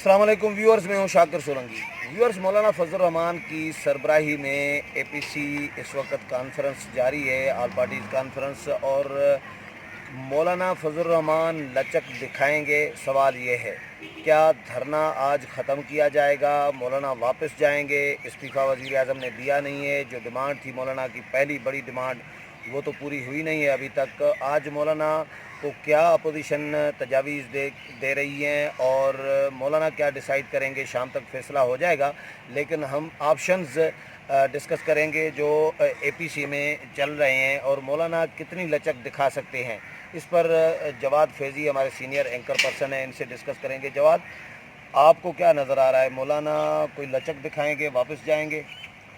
अस्सलाम वालेकुम व्यूअर्स, मैं हूँ शाकिर सोलंकी। व्यूअर्स, मौलाना फजल रहमान की सरबराही में एपीसी इस वक्त कॉन्फ्रेंस जारी है, ऑल पार्टीज़ कॉन्फ्रेंस, और मौलाना फजल रहमान लचक दिखाएंगे। सवाल ये है, क्या धरना आज ख़त्म किया जाएगा, मौलाना वापस जाएंगे? इस्तीफ़ा वज़ीर आज़म ने दिया नहीं है। जो डिमांड थी मौलाना की, पहली बड़ी डिमांड, वो तो पूरी हुई नहीं है अभी तक। आज मौलाना को क्या अपोजिशन तजावीज़ दे रही हैं और मौलाना क्या डिसाइड करेंगे, शाम तक फैसला हो जाएगा। लेकिन हम ऑप्शंस डिस्कस करेंगे जो एपीसी में चल रहे हैं और मौलाना कितनी लचक दिखा सकते हैं। इस पर जवाद फैज़ी हमारे सीनियर एंकर पर्सन हैं, इनसे डिस्कस करेंगे। जवाद, आपको क्या नज़र आ रहा है, मौलाना कोई लचक दिखाएंगे, वापस जाएंगे?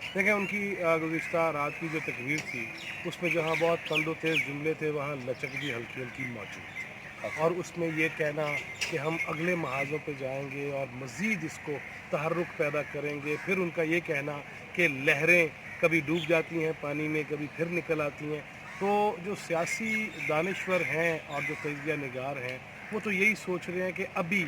देखें, उनकी गुज़िश्ता रात की जो तकरीर थी उसमें जहाँ बहुत तंदो तेज़ जुमले थे, वहाँ लचक भी हल्की हल्की मौजूद थी। और उसमें ये कहना कि हम अगले महाज़ों पे जाएंगे और मज़ीद इसको तहर्रुक पैदा करेंगे। फिर उनका ये कहना कि लहरें कभी डूब जाती हैं पानी में, कभी फिर निकल आती हैं। तो जो सियासी दानिश्वर हैं और जो तजिया निगार हैं, वो तो यही सोच रहे हैं कि अभी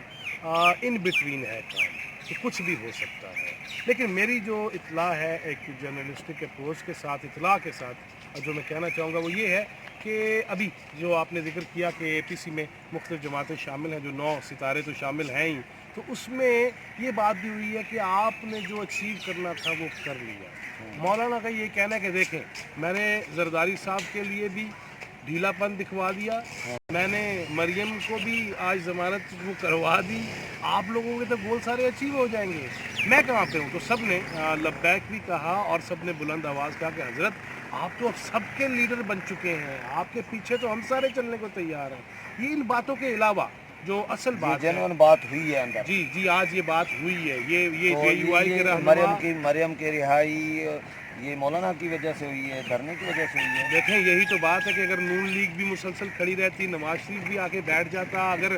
इन बिटवीन है काम, कि कुछ भी हो सकता है। लेकिन मेरी जो इत्तला है, एक जर्नलिस्टिक अप्रोच के साथ, इत्तला के साथ, जो मैं कहना चाहूँगा वो ये है कि अभी जो आपने जिक्र किया कि एपीसी में मुख्तलिफ जमातें शामिल हैं, जो 9 सितारे तो शामिल हैं ही, तो उसमें ये बात भी हुई है कि आपने जो अचीव करना था वो कर लिया। मौलाना का ये कहना है कि देखें, मैंने जरदारी साहब के लिए भी ढीलापन दिखवा दिया, मैंने मरियम को भी आज ज़मानत वो करवा दी, आप लोगों के तो गोल सारे अचीव हो जाएंगे, मैं कहाँ पे हूँ? तो सब ने लब्बैक भी कहा और सब ने बुलंद आवाज़ कहा कि हज़रत, आप तो सबके लीडर बन चुके हैं, आपके पीछे तो हम सारे चलने को तैयार हैं। ये इन बातों के अलावा जो असल बात है, जेन्युइन बात हुई है अंदर। जी जी, आज ये बात हुई है, ये तो JUI के मरियम की रिहाई ये मौलाना की वजह से हुई है, धरने की वजह से हुई है। देखें, यही तो बात है कि अगर नून लीग भी मुसलसल खड़ी रहती, नवाज शरीफ भी आके बैठ जाता, अगर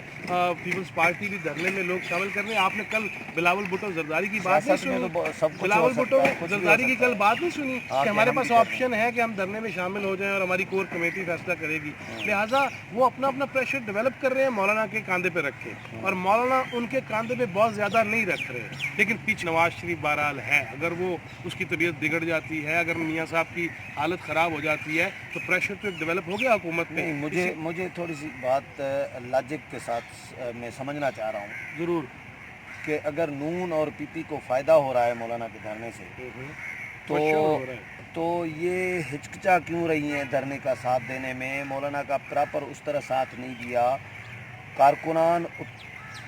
पीपल्स पार्टी भी धरने में लोग शामिल करने। आपने कल बिलावल भुट्टो जरदारी की बात नहीं सुनी? तो बिलावल भुट्टो जरदारी की कल बात नहीं सुनी कि हमारे पास ऑप्शन है कि हम धरने में शामिल हो जाएं और हमारी कोर कमेटी फैसला करेगी। लिहाजा वो अपना अपना प्रेशर डेवलप कर रहे हैं, मौलाना के कांधे पे रखे, और मौलाना उनके कांधे पे बहुत ज़्यादा नहीं रख रहे। लेकिन पीछे नवाज शरीफ बहरहाल है, अगर वो उसकी तबीयत बिगड़ जाती है, अगर मियाँ साहब की हालत ख़राब हो जाती है, तो प्रेशर तो एक डेवलप हो गया हुकूमत में। नहीं, मुझे थोड़ी सी बात लॉजिक के साथ मैं समझना चाह रहा हूँ। ज़रूर। कि अगर नून और पीपी को फ़ायदा हो रहा है मौलाना के धरने से, तो ये हिचकिचा क्यों रही हैं धरने का साथ देने में? मौलाना का प्रॉपर उस तरह साथ नहीं दिया, कारकुनान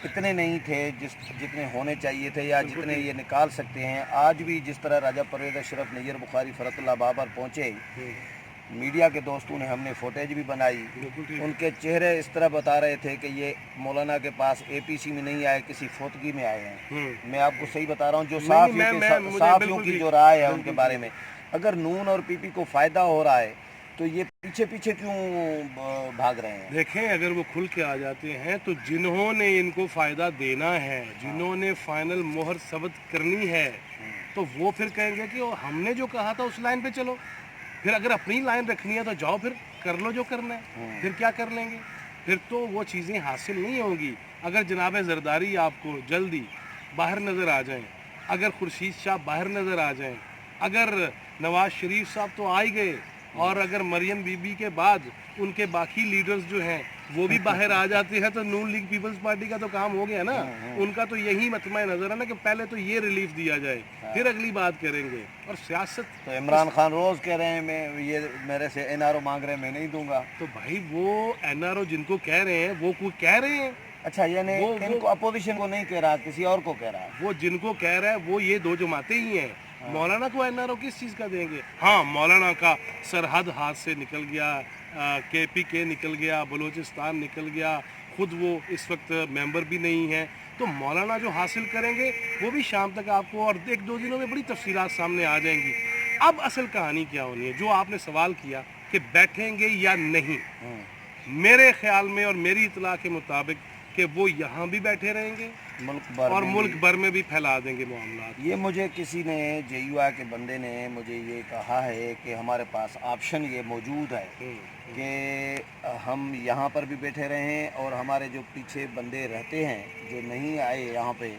इतने नहीं थे जितने होने चाहिए थे या जितने ये निकाल सकते हैं। आज भी जिस तरह राजा परवेज़ अशरफ, नैयर बुखारी, फरतुल्लाह बाबर पहुँचे, मीडिया के दोस्तों ने, हमने फुटेज भी बनाई, उनके चेहरे इस तरह बता रहे थे कि ये मौलाना के पास एपीसी में नहीं आए, किसी फोतगी में आए हैं। मैं आपको सही बता रहा हूँ, जो साफियों की जो राय है उनके बारे में। अगर नून और पीपी को फ़ायदा हो रहा है तो ये पीछे पीछे क्यों भाग रहे हैं? देखें, अगर वो खुल के आ जाते हैं तो जिन्होंने इनको फ़ायदा देना है, जिन्होंने फाइनल मोहर सबत करनी है, तो वो फिर कहेंगे कि हमने जो कहा था उस लाइन पे चलो। फिर अगर अपनी लाइन रखनी है तो जाओ, फिर कर लो जो करना है। फिर क्या कर लेंगे? फिर तो वो चीज़ें हासिल नहीं होंगी। अगर जनाब जरदारी आपको जल्दी बाहर नज़र आ जाएं, अगर खुर्शीद शाह बाहर नज़र आ जाएं, अगर नवाज शरीफ साहब तो आ ही गए, और अगर मरियम बीबी के बाद उनके बाकी लीडर्स जो हैं वो भी बाहर आ जाते हैं, तो नून लीग पीपल्स पार्टी का तो काम हो गया ना। उनका तो यही मतमा नज़र है ना कि पहले तो ये रिलीफ दिया जाए, फिर अगली बात करेंगे। और सियासत तो इमरान खान रोज़ कह रहे हैं मैं ये मेरे से एनआरओ मांग रहे हैं, मैं नहीं दूंगा। तो भाई, वो एनआरओ जिनको कह रहे हैं वो कोई कह रहे हैं। अच्छा, यानी इनको अपोजिशन को नहीं कह रहा, किसी और को कह रहा है। वो जिनको कह रहा है वो ये दो जमातें ही हैं। मौलाना को एनआरओ किस चीज़ का देंगे? हाँ, मौलाना का सरहद हाथ से निकल गया, KPK निकल गया, बलूचिस्तान निकल गया, खुद वो इस वक्त मेंबर भी नहीं है। तो मौलाना जो हासिल करेंगे वो भी शाम तक आपको और 1-2 दिनों में बड़ी तफसीलात सामने आ जाएंगी। अब असल कहानी क्या होनी है, जो आपने सवाल किया कि बैठेंगे या नहीं, मेरे ख्याल में और मेरी इतला के मुताबिक कि वो यहाँ भी बैठे रहेंगे और मुल्क भर में भी फैला देंगे मामला। ये मुझे किसी ने, JUI के बंदे ने मुझे ये कहा है कि हमारे पास ऑप्शन ये मौजूद है کہ ہم یہاں پر بھی بیٹھے رہیں اور ہمارے جو پیچھے بندے رہتے ہیں جو نہیں آئے یہاں پہ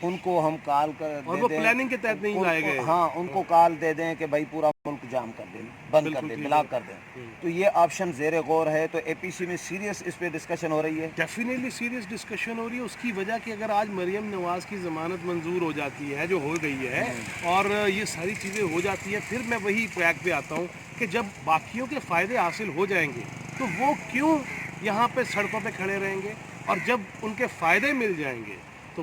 ان کو ہم کال کر اور دے وہ دیں، پلاننگ کے تحت نہیں لائے گئے. ہاں ان کو کال دے دیں کہ بھائی پورا ملک جام کر دیں، بند کر بالکل دیں، ٹھیک بلاک ہے. کر دیں. تو یہ آپشن زیر غور ہے. تو اے پی سی میں سیریس اس پہ ڈسکشن ہو رہی ہے. ڈیفینیٹلی سیریس ڈسکشن ہو رہی ہے اس کی وجہ کہ اگر آج مریم نواز کی ضمانت منظور ہو جاتی ہے جو ہو گئی ہے اور یہ ساری چیزیں ہو جاتی ہیں، پھر میں وہی ٹریک پہ آتا ہوں کہ جب باقیوں کے فائدے حاصل ہو جائیں گے تو وہ کیوں یہاں پہ سڑکوں پہ کھڑے رہیں گے، اور جب ان کے فائدے مل جائیں گے تو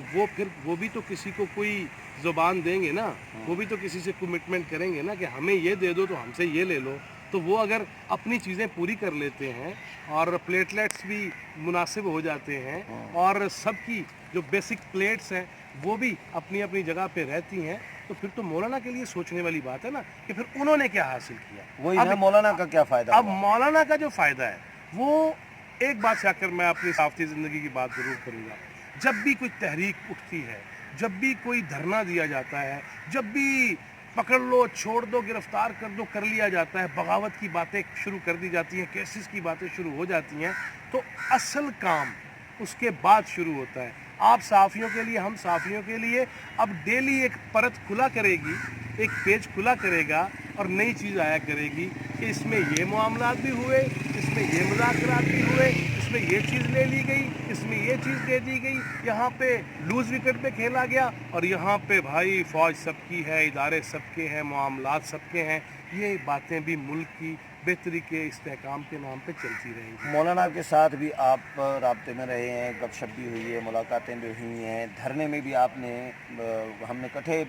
وہ بھی تو کسی کو کوئی زبان دیں گے نا، وہ بھی تو کسی سے کمٹمنٹ کریں گے نا کہ ہمیں یہ دے دو تو ہم سے یہ لے لو. تو وہ اگر اپنی چیزیں پوری کر لیتے ہیں اور پلیٹلیٹس بھی مناسب ہو جاتے ہیں اور سب کی جو بیسک پلیٹس ہیں وہ بھی اپنی اپنی جگہ پہ رہتی ہیں، تو پھر تو مولانا کے لیے سوچنے والی بات ہے نا کہ پھر انہوں نے کیا حاصل کیا. وہی نا، مولانا کا کیا فائدہ اب ہوا؟ مولانا کا جو فائدہ ہے وہ ایک بات سے آ کر میں اپنی صافتی زندگی کی بات ضرور کروں گا. جب بھی کوئی تحریک اٹھتی ہے، جب بھی کوئی دھرنا دیا جاتا ہے، جب بھی پکڑ لو چھوڑ دو گرفتار کر دو کر لیا جاتا ہے، بغاوت کی باتیں شروع کر دی جاتی ہیں، کیسز کی باتیں شروع ہو جاتی ہیں، تو اصل کام اس کے بعد شروع ہوتا ہے. آپ صحافیوں کے لیے، ہم صحافیوں کے لیے اب ڈیلی ایک پرت کھلا کرے گی، ایک پیج کھلا کرے گا اور نئی چیز آیا کرے گی کہ اس میں یہ معاملات بھی ہوئے، اس میں یہ مذاکرات بھی ہوئے، اس میں یہ چیز لے لی گئی، اس میں یہ چیز دے دی گئی، یہاں پہ لوز وکٹ پہ کھیلا گیا، اور یہاں پہ بھائی فوج سب کی ہے، ادارے سب کے ہیں، معاملات سب کے ہیں. یہ باتیں بھی ملک کی بہتری کے استحکام کے نام پہ چلتی رہیں گی. مولانا کے ساتھ بھی آپ رابطے میں رہے ہیں، گپ شپ بھی ہوئی ہے، ملاقاتیں بھی ہوئی ہیں، دھرنے میں بھی آپ نے ہم نے کٹھے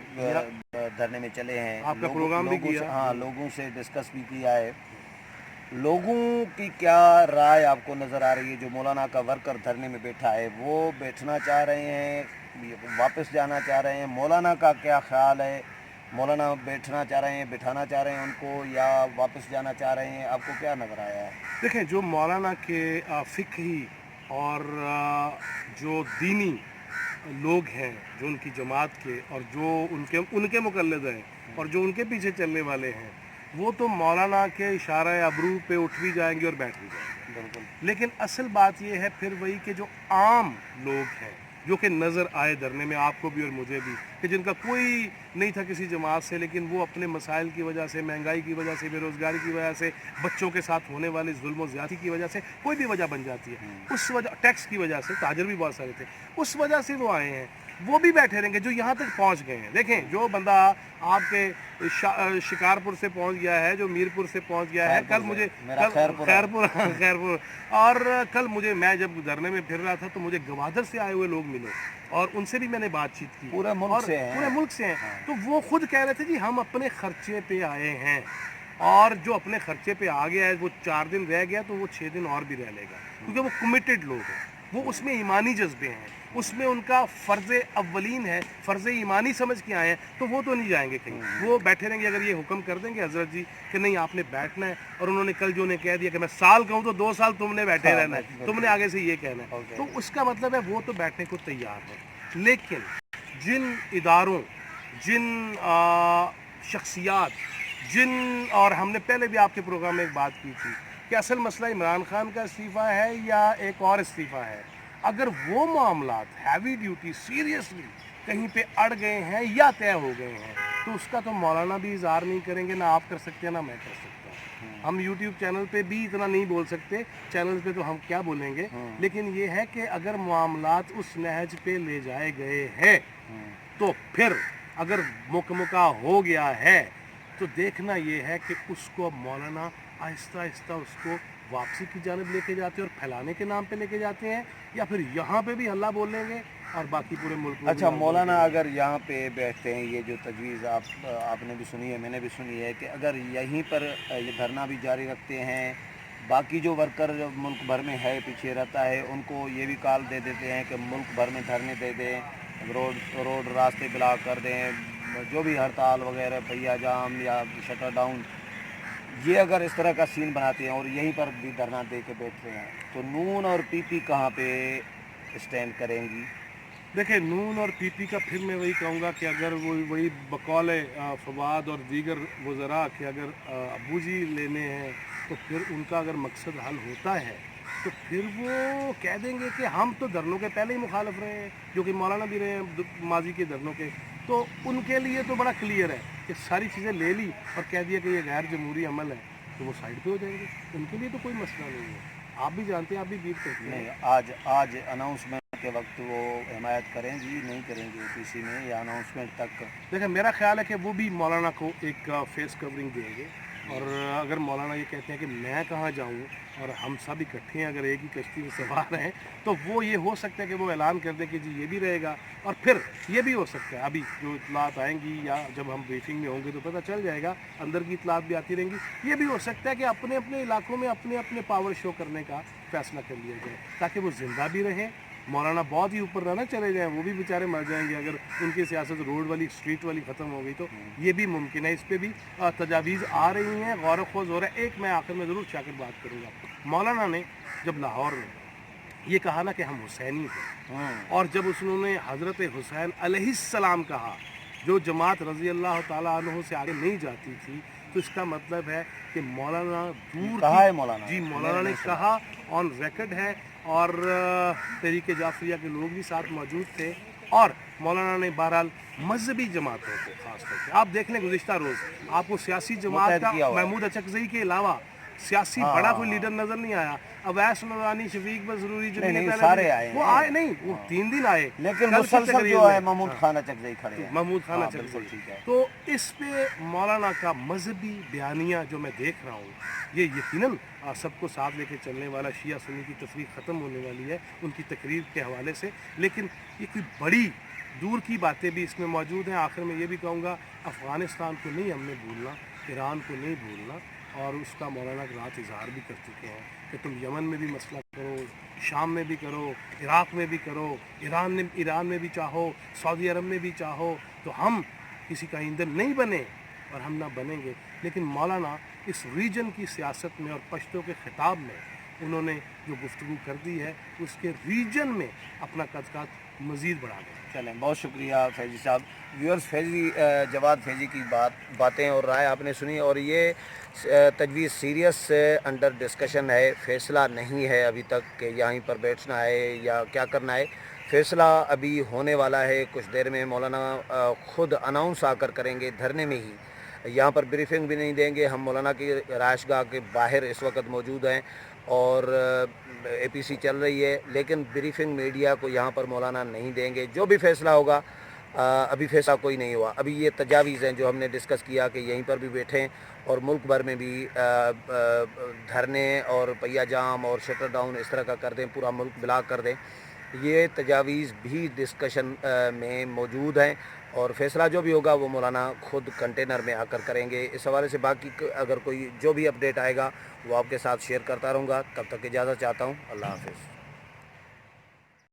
دھرنے میں چلے ہیں، آپ کا پروگرام بھی لوگوں سے، کیا. ہاں لوگوں سے ڈسکس بھی کیا ہے. لوگوں کی کیا رائے آپ کو نظر آ رہی ہے؟ جو مولانا کا ورکر دھرنے میں بیٹھا ہے وہ بیٹھنا چاہ رہے ہیں، واپس جانا چاہ رہے ہیں؟ مولانا کا کیا خیال ہے؟ مولانا بیٹھنا چاہ رہے ہیں، بٹھانا چاہ رہے ہیں ان کو، یا واپس جانا چاہ رہے ہیں؟ آپ کو کیا نظر آیا ہے؟ دیکھیں، جو مولانا کے فقہی اور جو دینی لوگ ہیں، جو ان کی جماعت کے اور جو ان کے مقلد ہیں اور جو ان کے پیچھے چلنے والے ہیں، وہ تو مولانا کے اشارہ ابرو پہ اٹھ بھی جائیں گے اور بیٹھ بھی جائیں گے. بالکل. لیکن اصل بات یہ ہے پھر وہی کہ جو عام لوگ ہیں جو کہ نظر آئے دھرنے میں، آپ کو بھی اور مجھے بھی، کہ جن کا کوئی نہیں تھا کسی جماعت سے، لیکن وہ اپنے مسائل کی وجہ سے، مہنگائی کی وجہ سے، بے روزگاری کی وجہ سے، بچوں کے ساتھ ہونے والے ظلم و زیادتی کی وجہ سے، کوئی بھی وجہ بن جاتی ہے، اس وجہ، ٹیکس کی وجہ سے، تاجر بھی بہت سارے تھے، اس وجہ سے وہ آئے ہیں. وہ بھی بیٹھے رہیں گے جو یہاں تک پہنچ گئے ہیں. دیکھیں، جو بندہ آپ کے شکارپور سے پہنچ گیا ہے، جو میرپور سے پہنچ گیا ہے، کل مجھے خیرپور اور کل مجھے، میں جب دھرنے میں پھر رہا تھا تو مجھے گوادر سے آئے ہوئے لوگ ملے اور ان سے بھی میں نے بات چیت کی. پورے ملک سے ہیں. پورے ملک سے ہیں. تو وہ خود کہہ رہے تھے جی ہم اپنے خرچے پہ آئے ہیں، اور جو اپنے خرچے پہ آ گیا ہے وہ 4 دن رہ گیا تو وہ 6 دن اور بھی رہ لے گا، کیونکہ وہ کمیٹڈ لوگ ہیں، وہ اس میں ایمانی جذبے ہیں، اس میں ان کا فرض اولین ہے، فرض ایمانی سمجھ کے آئے ہیں، تو وہ تو نہیں جائیں گے کہیں. وہ بیٹھے رہیں گے. اگر یہ حکم کر دیں گے حضرت جی کہ نہیں آپ نے بیٹھنا ہے، اور انہوں نے کل جو انہیں کہہ دیا کہ میں سال کہوں تو 2 سال تم نے بیٹھے رہنا ہے، تم نے آگے سے یہ کہنا ہے، تو اس کا مطلب ہے وہ تو بیٹھنے کو تیار ہے. لیکن جن اداروں، جن شخصیات، اور ہم نے پہلے بھی آپ کے پروگرام میں ایک بات کی تھی کہ اصل مسئلہ عمران خان کا استعفیٰ ہے یا ایک اور استعفیٰ ہے، اگر وہ معاملات ہیوی ڈیوٹی سیریسلی کہیں پہ اڑ گئے ہیں یا طے ہو گئے ہیں تو اس کا تو مولانا بھی اظہار نہیں کریں گے، نہ آپ کر سکتے ہیں نہ میں کر سکتا ہوں. ہم یوٹیوب چینل پہ بھی اتنا نہیں بول سکتے، چینل پہ تو ہم کیا بولیں گے. لیکن یہ ہے کہ اگر معاملات اس نہج پہ لے جائے گئے ہیں تو پھر اگر مکمکہ ہو گیا ہے تو دیکھنا یہ ہے کہ اس کو مولانا آہستہ آہستہ اس کو واپسی کی جانب لے کے جاتے ہیں اور پھیلانے کے نام پہ لے کے جاتے ہیں، یا پھر یہاں پہ بھی ہلہ بولیں گے اور باقی پورے ملک میں. اچھا مولانا اگر یہاں پہ بیٹھتے ہیں، یہ جو تجویز آپ نے بھی سنی ہے، میں نے بھی سنی ہے، کہ اگر یہیں پر یہ دھرنا بھی جاری رکھتے ہیں، باقی جو ورکر ملک بھر میں ہے پیچھے رہتا ہے ان کو یہ بھی کال دے دیتے ہیں کہ ملک بھر میں دھرنے دے دیں، روڈ راستے بلاک کر دیں، جو بھی ہڑتال وغیرہ، پہیا جام یا شٹر ڈاؤن، یہ اگر اس طرح کا سین بناتے ہیں اور یہیں پر بھی دھرنا دے کے بیٹھتے ہیں تو نون اور پی پی کہاں پہ اسٹینڈ کریں گی؟ دیکھیں، نون اور پی پی کا پھر میں وہی کہوں گا کہ اگر وہی بقول فواد اور دیگر وزراء کہ اگر ابو جی لینے ہیں तो फिर उनका अगर मकसद हल होता है तो फिर वो कह देंगे कि हम तो धरनों के पहले ही मुखालफ रहे हैं, जो कि मौलाना भी रहे हैं माजी के धरनों के। तो उनके लिए तो बड़ा क्लियर है कि सारी चीज़ें ले ली और कह दिया कि ये गैर जमहूरी अमल है, तो वो साइड पे हो जाएंगे। उनके लिए तो कोई मसला नहीं है। आप भी जानते हैं, आप भी बीट करते हैं। नहीं, आज अनाउंसमेंट के वक्त वो हिमायत करेंगी नहीं करेंगी एपीसी में, या अनाउंसमेंट तक? देखिए, मेरा ख्याल है कि वो भी मौलाना को एक फेस कवरिंग देंगे, और अगर मौलाना ये कहते हैं कि मैं कहाँ जाऊँ और हम सब इकट्ठे हैं, अगर एक ही कश्ती में सवार हैं, तो वो ये हो सकता है कि वो ऐलान कर दें कि जी ये भी रहेगा। और फिर ये भी हो सकता है, अभी जो इतलात आएंगी या जब हम ब्रीफिंग में होंगे तो पता चल जाएगा, अंदर की इतलात भी आती रहेंगी। ये भी हो सकता है कि अपने अपने इलाकों में अपने अपने पावर शो करने का फैसला कर लिया जाए, ताकि वो ज़िंदा भी रहें। मौलाना बहुत ही ऊपर ना चले जाएं, वो भी बेचारे मर जाएंगे अगर उनकी सियासत रोड वाली स्ट्रीट वाली ख़त्म हो गई। तो ये भी मुमकिन है। इस पर भी तजावीज़ आ रही हैं, गौर खोज हो रहा है। एक मैं आखिर में ज़रूर शाकिर बात करूँगा। मौलाना ने जब लाहौर में ये कहा ना कि हम हुसैनी हैं, और जब उन्होंने हज़रत हुसैन अलैहिस्सलाम कहा, जो जमात रज़ी अल्लाह ताला अन्हु से आगे नहीं जाती थी, तो इसका मतलब है कि मौलाना दूर कहा है मौलाना? जी, मौलाना ने कहा, ऑन रिकॉर्ड है, और तहरीक जाफरिया के लोग भी साथ मौजूद थे। और मौलाना ने बहरहाल मजहबी जमातों को खास तौर पे, आप देख लें गुज़िश्ता रोज़ आपको सियासी जमात का महमूद अचकज़ई के अलावा सियासी बड़ा कोई लीडर नज़र नहीं आया। अवैस नूरानी, शफीक बज़रूरी, सारे आए, वो आए नहीं, वो 3 दिन आए, लेकिन मुसलसल जो है महमूद खान अचकज़ई खड़े हैं। महमूद खान अचकज़ई, ठीक है। तो इस पे मौलाना का मजहबी बयानिया जो मैं देख रहा हूँ, ये यकीनन सबको साथ लेके चलने वाला, शिया सुन्नी की तफरीक ख़त्म होने वाली है उनकी तकरीर के हवाले से। लेकिन ये कोई बड़ी दूर की बातें भी इसमें मौजूद हैं। आखिर में ये भी कहूँगा, अफ़गानिस्तान को नहीं हमने भूलना, ईरान को नहीं भूलना, और उसका मौलाना रात इजहार भी कर चुके हैं कि तुम यमन में भी मसला करो, शाम में भी करो, इराक़ में भी करो, ईरान में भी चाहो, सऊदी अरब में भी चाहो, तो हम किसी का ईंधन नहीं बने और हम ना बनेंगे। लेकिन मौलाना इस रीजन की सियासत में और पश्तो के ख़िताब में उन्होंने जो गुफ्तगू कर दी है, उसके रीजन में अपना कदकात मज़ीद बढ़ा दें। चलें, बहुत शुक्रिया फैज़ी साहब। व्यूअर्स, जवाद फैज़ी की बातें और राय आपने सुनी, और ये तजवीज़ सीरियस अंडर डिस्कशन है। फ़ैसला नहीं है अभी तक कि यहीं पर बैठना है या क्या करना है। फ़ैसला अभी होने वाला है कुछ देर में। मौलाना ख़ुद अनाउंस आकर करेंगे धरने में ही, यहाँ पर ब्रीफिंग भी नहीं देंगे। हम मौलाना की राशगाह के बाहर इस वक्त मौजूद हैं और एपीसी चल रही है, लेकिन ब्रीफिंग मीडिया को यहाँ पर मौलाना नहीं देंगे। जो भी फ़ैसला होगा, अभी फ़ैसला कोई नहीं हुआ। अभी ये तजावीज़ हैं जो हमने डिस्कस किया कि यहीं पर भी बैठें और मुल्क भर में भी धरने और पहिया जाम और शटर डाउन इस तरह का कर दें, पूरा मुल्क ब्लॉक कर दें। ये तजावीज़ भी डिस्कशन में मौजूद हैं, और फ़ैसला जो भी होगा वो मौलाना ख़ुद कंटेनर में आकर करेंगे। इस हवाले से बाकी अगर कोई जो भी अपडेट आएगा वो आपके साथ शेयर करता रहूँगा। तब तक इजाज़त चाहता हूँ। अल्लाह हाफ़िज़।